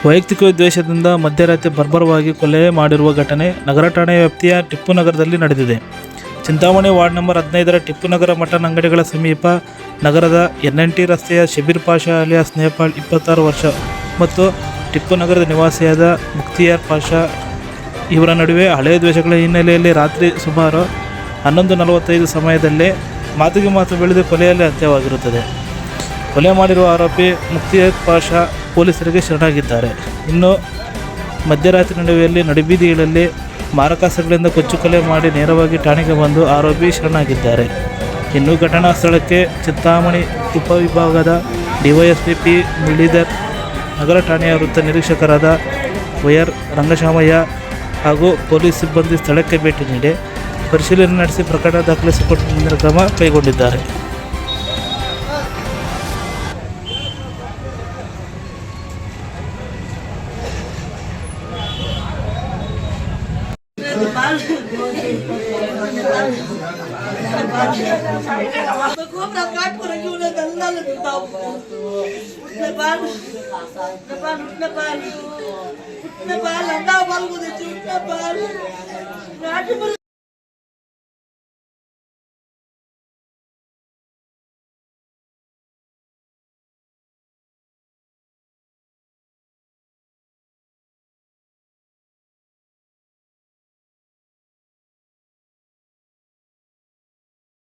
ವೈಯಕ್ತಿಕ ದ್ವೇಷದಿಂದ ಮಧ್ಯರಾತ್ರಿ ಬರ್ಬರವಾಗಿ ಕೊಲೆ ಮಾಡಿರುವ ಘಟನೆ ನಗರ ಠಾಣೆ ವ್ಯಾಪ್ತಿಯ ಟಿಪ್ಪು ನಗರದಲ್ಲಿ ನಡೆದಿದೆ. ಚಿಂತಾಮಣಿ ವಾರ್ಡ್ ನಂಬರ್ 15ರ ಟಿಪ್ಪು ನಗರ ಮಟನ್ ಅಂಗಡಿಗಳ ಸಮೀಪ ನಗರದ NNT ರಸ್ತೆಯ ಶಬೀರ್ ಪಾಷಾ ಅಲಿಯಾಸ್ ನೇಪಾಳ್ 26 ವರ್ಷ ಮತ್ತು ಟಿಪ್ಪು ನಗರದ ನಿವಾಸಿಯಾದ ಮುಕ್ತಿಯಾರ್ ಪಾಷಾ ಇವರ ನಡುವೆ ಹಳೆಯ ದ್ವೇಷಗಳ ಹಿನ್ನೆಲೆಯಲ್ಲಿ ರಾತ್ರಿ ಸುಮಾರು 11:45 ಸಮಯದಲ್ಲೇ ಮಾತಿಗೆ ಮಾತು ಬೆಳೆದು ಕೊಲೆಯಲ್ಲಿ ಅಂತ್ಯವಾಗಿರುತ್ತದೆ. ಕೊಲೆ ಮಾಡಿರುವ ಆರೋಪಿ ಮುಕ್ತಿಯಾರ್ ಪಾಷಾ ಪೊಲೀಸರಿಗೆ ಶರಣಾಗಿದ್ದಾರೆ. ಇನ್ನು ಮಧ್ಯರಾತ್ರಿ ನಡುವೆಯಲ್ಲಿ ನಡುಬೀದಿಗಳಲ್ಲಿ ಮಾರಕಾಸ್ತ್ರಗಳಿಂದ ಕೊಚ್ಚು ಕೊಲೆ ಮಾಡಿ ನೇರವಾಗಿ ಠಾಣೆಗೆ ಬಂದು ಆರೋಪಿ ಶರಣಾಗಿದ್ದಾರೆ. ಇನ್ನು ಘಟನಾ ಸ್ಥಳಕ್ಕೆ ಚಿಂತಾಮಣಿ ಉಪವಿಭಾಗದ ಡಿವೈಎಸ್ಪಿ ಪಿ ಮುರಳೀಧರ್, ನಗರ ಠಾಣೆಯ ವೃತ್ತ ನಿರೀಕ್ಷಕರಾದ ವೈಆರ್ ರಂಗಶಾಮಯ್ಯ ಹಾಗೂ ಪೊಲೀಸ್ ಸಿಬ್ಬಂದಿ ಸ್ಥಳಕ್ಕೆ ಭೇಟಿ ನೀಡಿ ಪರಿಶೀಲನೆ ನಡೆಸಿ ಪ್ರಕರಣ ದಾಖಲಿಸಿಕೊಂಡು ಮುಂದಿನ ಕ್ರಮ ಕೈಗೊಂಡಿದ್ದಾರೆ. Nepal,